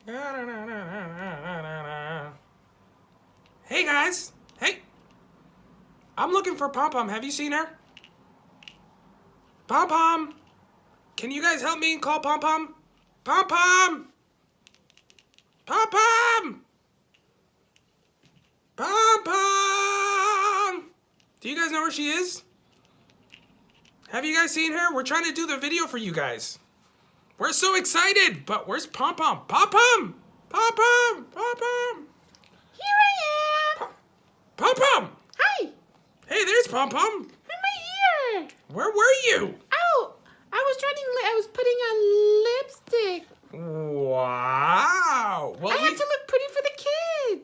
Hey guys! Hey! I'm looking for Pom Pom. Have you seen her? Pom Pom! Can you guys help me call Pom Pom? Pom Pom! Pom Pom! Pom Pom! Do you guys know where she is? Have you guys seen her? We're trying to do the video for you guys. We're so excited, but where's Pom Pom? Pom Pom! Pom Pom! Pom Pom! Here I am! Pom Pom! Hi! Hey, there's Pom Pom! I'm right here! Where were you? Oh! I was putting on lipstick. Wow! Well, I have to look pretty for the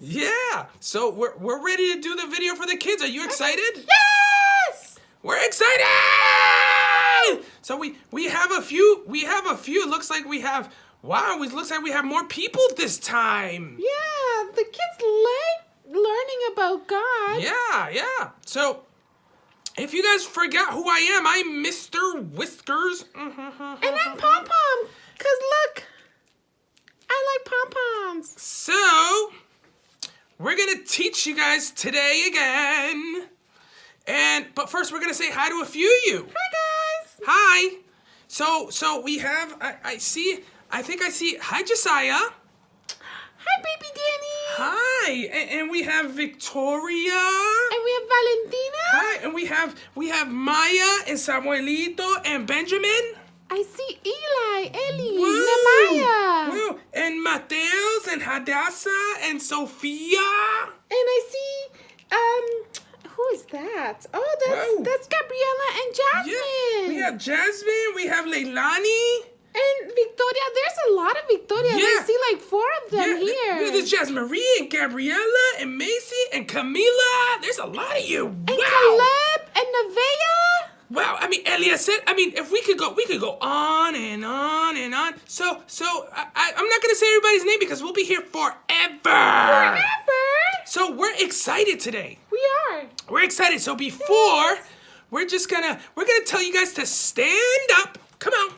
kids! Yeah! So we're ready to do the video for the kids. Are you excited? Yes! We're excited! So we have a few. It looks like we have. Wow! It looks like we have more people this time. Yeah, the kids like learning about God. Yeah. So, if you guys forgot who I am, I'm Mr. Whiskers. And I'm Pom Pom, cause look, I like pom poms. So, we're gonna teach you guys today again. But first, we're gonna say hi to a few of you. Hi guys. Hi. So we have. I think I see. Hi, Josiah. Hi, baby Danny. Hi, and we have Victoria. And we have Valentina. Hi, and we have Maya and Samuelito and Benjamin. I see Eli, Ellie, Woo! Nehemiah. Woo! And Mateos and Hadassah and Sophia. And I see, who is that? Oh, Whoa. that's Gabriella and Jasmine. Yeah, we have Jasmine. We have Leilani. And Victoria. There's a lot of Victorias. Yeah. I see like 4 of them here. Yeah, there's Jasmine Marie and Gabriella and Macy and Camila. There's a lot of you. And Wow. Caleb and Nevaeh. Wow, I mean, Eliezer, if we could go on and on and on. So I'm not going to say everybody's name because we'll be here forever. Forever. So we're excited today. We are. We're excited. So before, we're gonna tell you guys to stand up. Come on.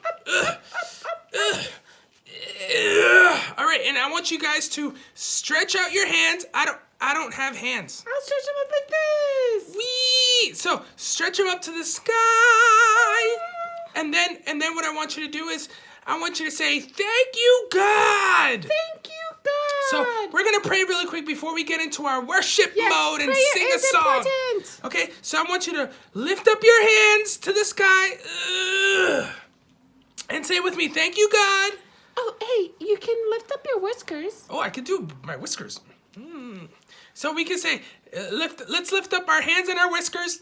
All right, and I want you guys to stretch out your hands. I don't have hands. I'll stretch them up like this. Wee! So stretch them up to the sky. And then what I want you to do is I want you to say, "Thank you, God." Thank you, God. So we're gonna pray really quick before we get into our worship mode and prayer sing a is song. important. Okay, so I want you to lift up your hands to the sky and say with me, "Thank you, God." Oh, hey, you can lift up your whiskers. Oh, I could do my whiskers. So we can say, let's lift up our hands and our whiskers,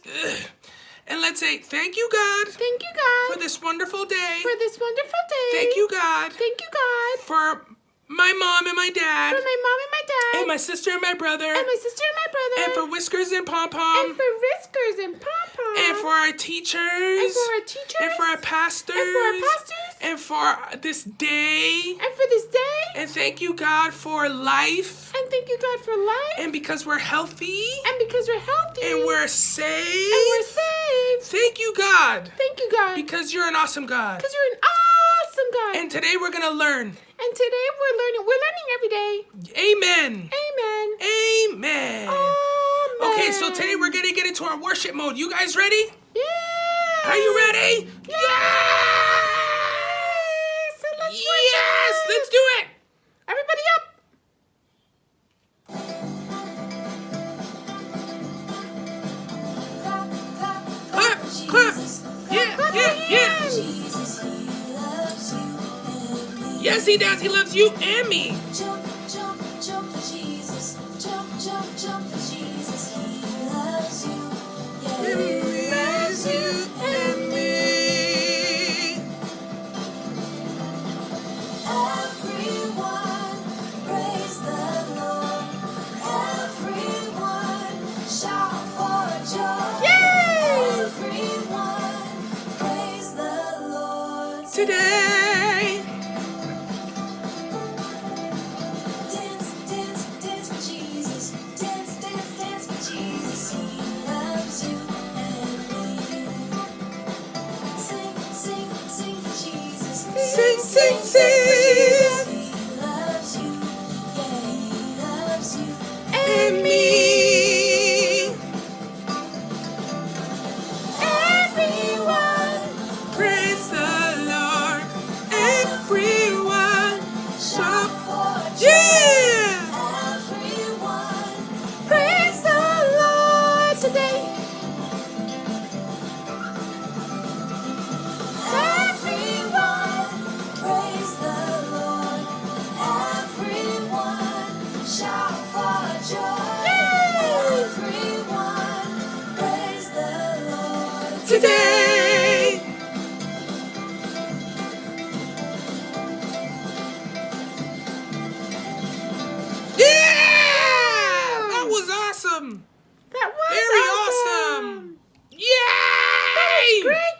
and let's say, "Thank you, God." Thank you, God. For this wonderful day. For this wonderful day. Thank you, God. Thank you, God. For my mom and my dad. For my mom and my dad. And my sister and my brother. And my sister and my brother. And for Whiskers and Pom Pom. And for Whiskers and Pom Pom. And for our teachers. And for our teachers. And for our pastors. And for our pastors. And for this day. And for this day. And thank you, God, for life. And thank you, God, for life. And because we're healthy. And because we're healthy. And we're safe. And we're saved. Thank you, God. Thank you, God. Because you're an awesome God. Because you're an awesome God. And today we're going to learn. And today we're learning every day. Amen. Amen. Amen. Amen. Okay, so today we're going to get into our worship mode. You guys ready? Yeah. Are you ready? Yeah. So let's Yes, worship. let's do it. Everybody up. Clap, clap. Yeah. Yes, he does. He loves you and me. Jump, jump, jump for Jesus. Jump, jump, jump for Jesus. He loves you. Yeah. He loves you and me. Everyone, praise the Lord. Everyone, shout for joy. Yay! Everyone, praise the Lord. Today. Dance, dance, dance for Jesus. Dance, dance, dance for Jesus. He loves you and me. Sing, sing, sing for Jesus. Sing, sing, sing. He loves you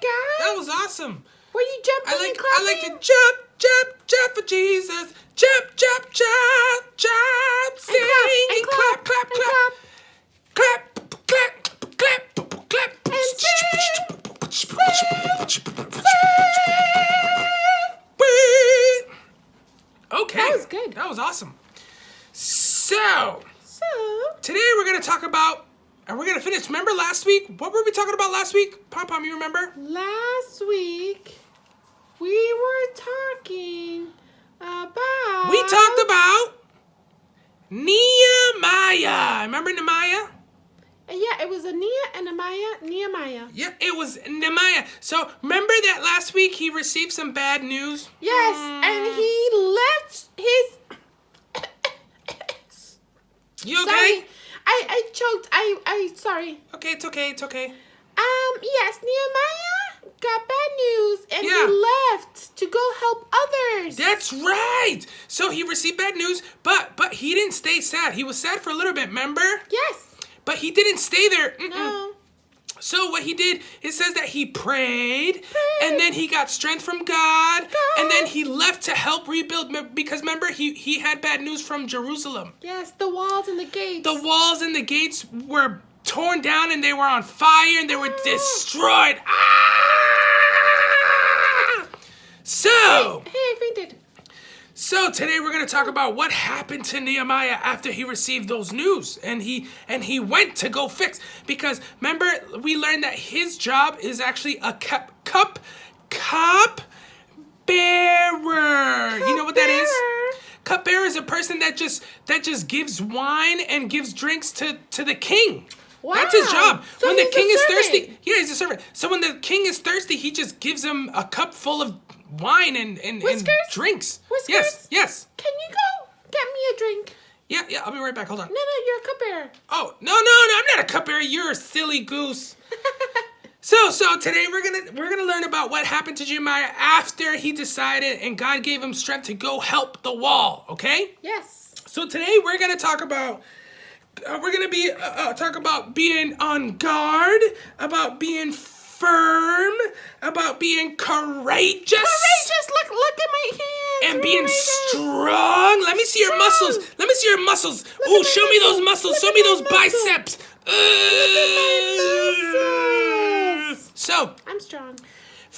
guys. That was awesome. Were you jumping and clapping? I like to jump for Jesus. Jump, sing and clap, clap. Clap, And Okay. That was good. That was awesome. So, So, today we're going to talk about, and we're going to finish. Remember last week? What were we talking about last week? Pom, you remember? last week we were talking about. We talked about Nehemiah. Remember Nehemiah? Yeah, it was Nehemiah. Yeah, it was Nehemiah. So, remember that last week he received some bad news? Yes, and he left his. You okay? Sorry, I choked. Sorry. Okay, it's okay. Yes, Nehemiah got bad news and Yeah. he left to go help others. That's right. So he received bad news, but he didn't stay sad. He was sad for a little bit, remember? Yes. But he didn't stay there. No. So what he did, it says that he prayed, and then he got strength from God, and then he left to help rebuild, because remember, he had bad news from Jerusalem. Yes, the walls and the gates. The walls and the gates were torn down, and they were on fire, and they were destroyed. Ah! So... Hey, I fainted. So today we're going to talk about what happened to Nehemiah after he received those news, and he went to go fix, because remember we learned that his job is actually a cup bearer. You know what that is? Cup bearer is a person that just gives wine and gives drinks to the king. Wow. That's his job. So when the he's a king is servant. thirsty, yeah, he's a servant. So when the king is thirsty, he just gives him a cup full of wine and Whiskers? drinks. Whiskers? Yes. Can you go get me a drink? Yeah, I'll be right back. Hold on. No, you're a cup bearer. Oh, no, I'm not a cup bearer. You're a silly goose. So today we're gonna learn about what happened to Nehemiah after he decided and God gave him strength to go help the wall. Okay. Yes. So today we're gonna talk about talk about being on guard, about being firm, about being courageous. Courageous. Look at my hands. And being Courageous. strong. Let me see your muscles. Let me see your muscles. Ooh, at show my me those muscles. muscles. Look Show me at my those muscles. biceps. Muscles. So, I'm strong.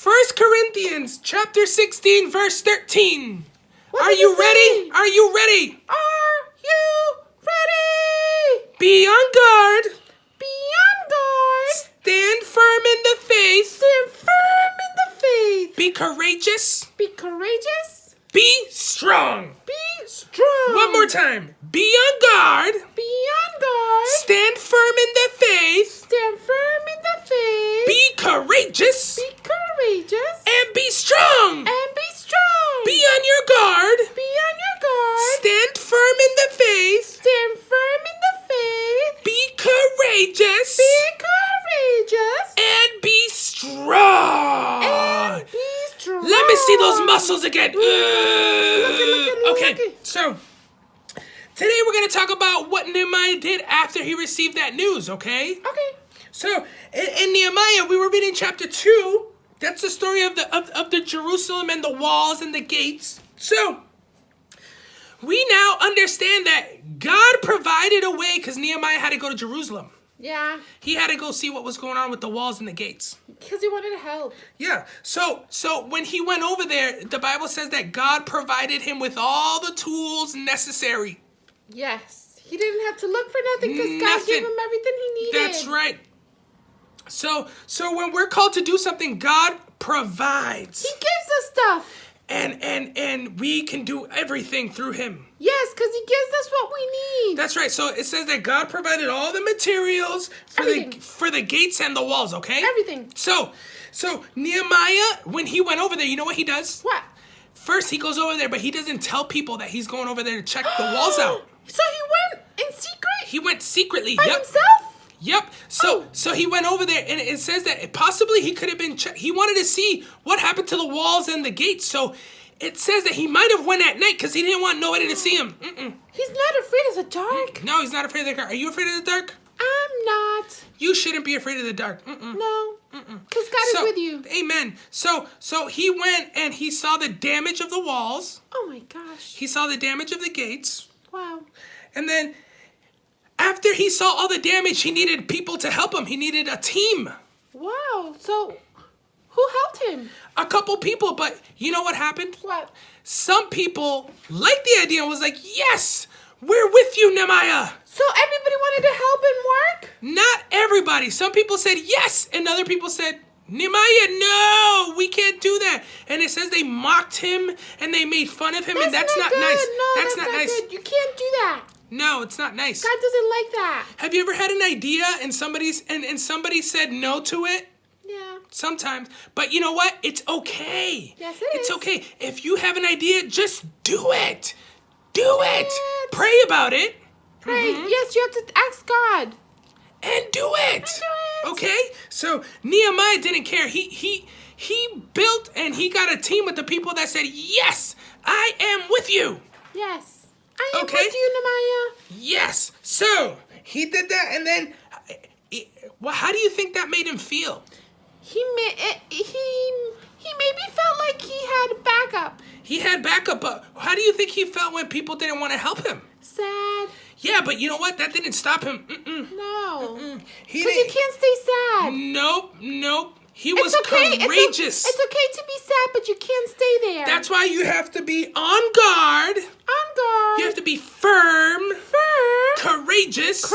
1 Corinthians chapter 16, verse 13. What Are does you it ready? say? Are you ready? Are you ready? Be on guard. Be on guard. Stand firm in the faith. Stand firm in the faith. Be courageous. Be courageous. Be strong. Be strong. One more time. Be on guard. Be on guard. Stand firm in the faith. Stand firm in the faith. Be courageous. Be courageous. And be strong. And be strong. Be on your guard. Be on your guard. Stand firm in the faith. Stand firm in the faith. Be courageous. Be courageous. And be strong. And be strong. Let me see those muscles again. Okay, looky. so today we're going to talk about what Nehemiah did after he received that news, okay? Okay. So, in Nehemiah, we were reading chapter 2. That's the story of the Jerusalem and the walls and the gates. So, we now understand that God provided a way because Nehemiah had to go to Jerusalem. Yeah. He had to go see what was going on with the walls and the gates. Because he wanted to help. Yeah. So when he went over there, the Bible says that God provided him with all the tools necessary. Yes. He didn't have to look for nothing because God Nothing. gave him everything he needed. That's right. So when we're called to do something, God provides. He gives us stuff. And we can do everything through him. Yes, because he gives us what we need. That's right. So it says that God provided all the materials for the gates and the walls, okay? Everything. So Nehemiah, when he went over there, you know what he does? What? First, he goes over there, but he doesn't tell people that he's going over there to check the walls out. So he went in secret? He went secretly. By Yep. himself? Yep. So he went over there, and it says that possibly he could have been. He wanted to see what happened to the walls and the gates. So it says that he might have went at night because he didn't want nobody to see him. He's not afraid of the dark. No, he's not afraid of the dark. Are you afraid of the dark? I'm not. You shouldn't be afraid of the dark. Mm-mm. No. Because God is with you. Amen. So he went and he saw the damage of the walls. Oh my gosh. He saw the damage of the gates. Wow. And then after he saw all the damage, he needed people to help him. He needed a team. Wow. So who helped him? A couple people, but you know what happened? What? Some people liked the idea and was like, yes, we're with you, Nehemiah. So everybody wanted to help him work? Not everybody. Some people said yes, and other people said, Nehemiah, no, we can't do that. And it says they mocked him and they made fun of him, and that's not good. nice. No, that's not nice. good. You can't do that. No, it's not nice. God doesn't like that. Have you ever had an idea and somebody said no to it? Yeah. Sometimes. But you know what? It's okay. Yes, it It's is. okay. If you have an idea, just do it. Do it. Pray about it. Pray. Yes, you have to ask God. And do it. do it. Okay? So Nehemiah didn't care. He built and he got a team with the people that said, yes, I am with you. Yes. I am Okay. with you, Nehemiah. Yes. So he did that, and then, well, how do you think that made him feel? He maybe felt like he had backup. He had backup, but how do you think he felt when people didn't want to help him? Sad. Yeah, but you know what? That didn't stop him. No. He Because you didn't. can't stay sad. Nope. He was It's okay. courageous. It's okay to be sad, but you can't stay there. That's why you have to be on guard. On guard. You have to be firm, courageous,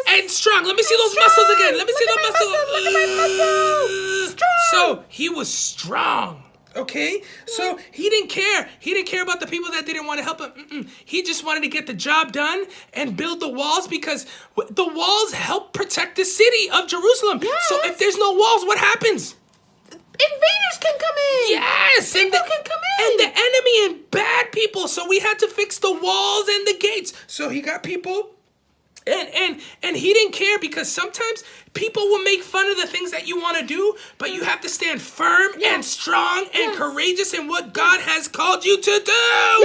and strong. Let me see those muscles again. Let me see those muscles. Look at my muscles. Strong. So he was strong. Okay, so he didn't care. He didn't care about the people that didn't want to help him. He just wanted to get the job done and build the walls, because the walls help protect the city of Jerusalem. Yes. So if there's no walls, what happens? Invaders can come in. Yes, People can come in. and the enemy and bad people. So we had to fix the walls and the gates. So he got people. And he didn't care, because sometimes people will make fun of the things that you want to do, but you have to stand firm and strong and courageous in what God has called you to do.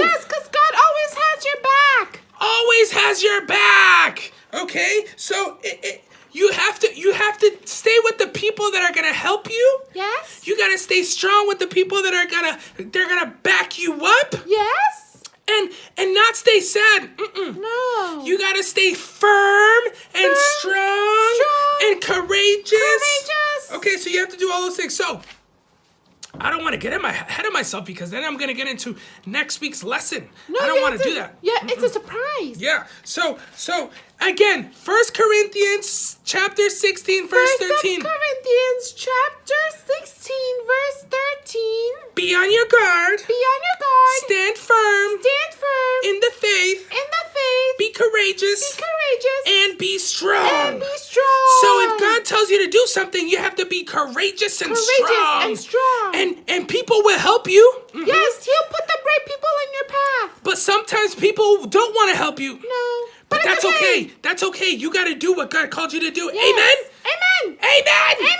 Yes, because God always has your back. Always has your back. Okay? So you have to stay with the people that are going to help you. Yes. You got to stay strong with the people that are going to back you up. Yes. And not stay sad. No. You gotta stay firm and strong and courageous. Okay, so you have to do all those things. So I don't want to get ahead of myself, because then I'm gonna get into next week's lesson. No, I don't want to do that. Yeah, it's a surprise. Yeah. So again, 1 Corinthians chapter 16, verse 13. 1 Corinthians chapter 16, verse 13. Be on your guard. Be on your guard. Stand firm. Stand firm. In the faith. In the faith. Be courageous. Be courageous. And be strong. And be strong. So if God tells you to do something, you have to be courageous and strong. And people will help you. Yes, He'll put the right people in your path. But sometimes people don't want to help you. No. But that's okay. That's okay. You got to do what God called you to do. Yes. Amen? Amen. Amen. Amen.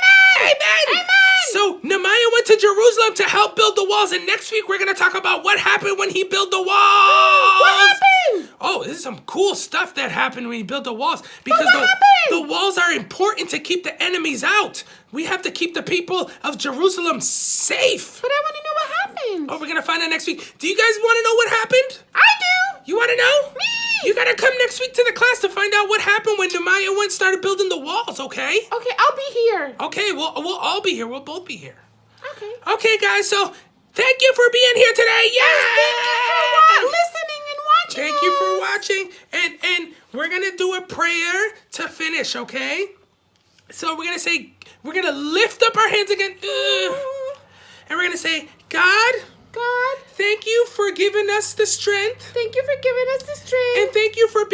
Amen. Amen. So Nehemiah went to Jerusalem to help build the walls. And next week we're going to talk about what happened when he built the walls. What happened? Oh, this is some cool stuff that happened when he built the walls. Because what the happened? walls are important to keep the enemies out. We have to keep the people of Jerusalem safe. But I want to know what happened. Oh, we're going to find out next week. Do you guys want to know what happened? I do. You want to know? Me. You got to come next week to the class to find out what happened when Nehemiah went and started building the walls, okay? Okay, I'll be here. Okay, we'll all be here. We'll both be here. Okay. Okay, guys, so thank you for being here today. Yeah! Thank you for listening and watching. Thank you for watching. And we're going to do a prayer to finish, okay? So we're going to lift up our hands again. And we're going to say, God, thank you for giving us the strength. Thank you for giving us the strength. And thank you for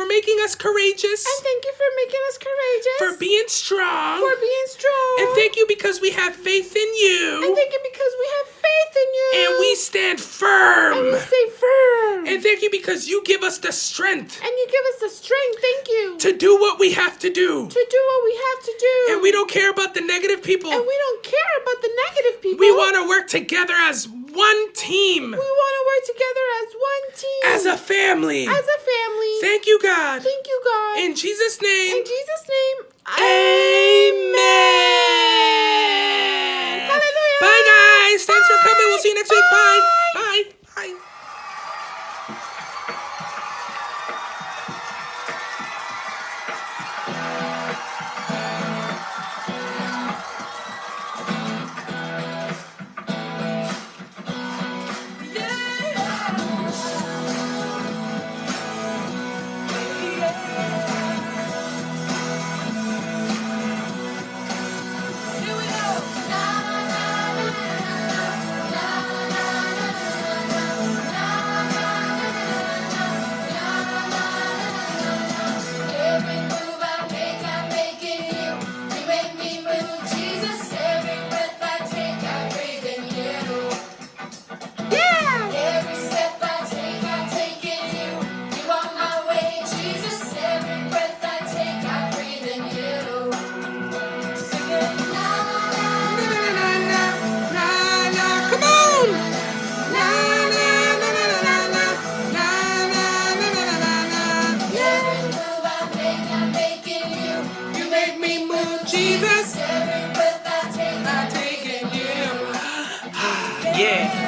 making us courageous. And thank you for making us courageous. For being strong. For being strong. And thank you because we have faith in you. And thank you because we have faith in you. And we stand firm. And we stay firm. And thank you because you give us the strength. And you give us the strength. Thank you. To do what we have to do. To do what we have to do. And we don't care about the negative people. And we don't care about the negative people. We want to work together as one team. We want to work together as one team. As a family. As a family. Thank you, God. Thank you, God. In Jesus' name. In Jesus' name. Amen. Hallelujah. Bye, guys. Thanks for coming. We'll see you next week. Bye. Bye. Bye. Bye. Every move I make, I'm making you. You make me move, Jesus. Every breath I take, I breathe in you. Yeah. Every step I take, I'm taking you. You are my way, Jesus. Every breath I take, I breathe in you. Singing la la Na, na, na, na. Come on. Na, na, na, na, na, na. Na, na, na, na, na, na. Every move I make, I'm making you. You make me move, Jesus. Every breath I take, I'm taking you. Yeah.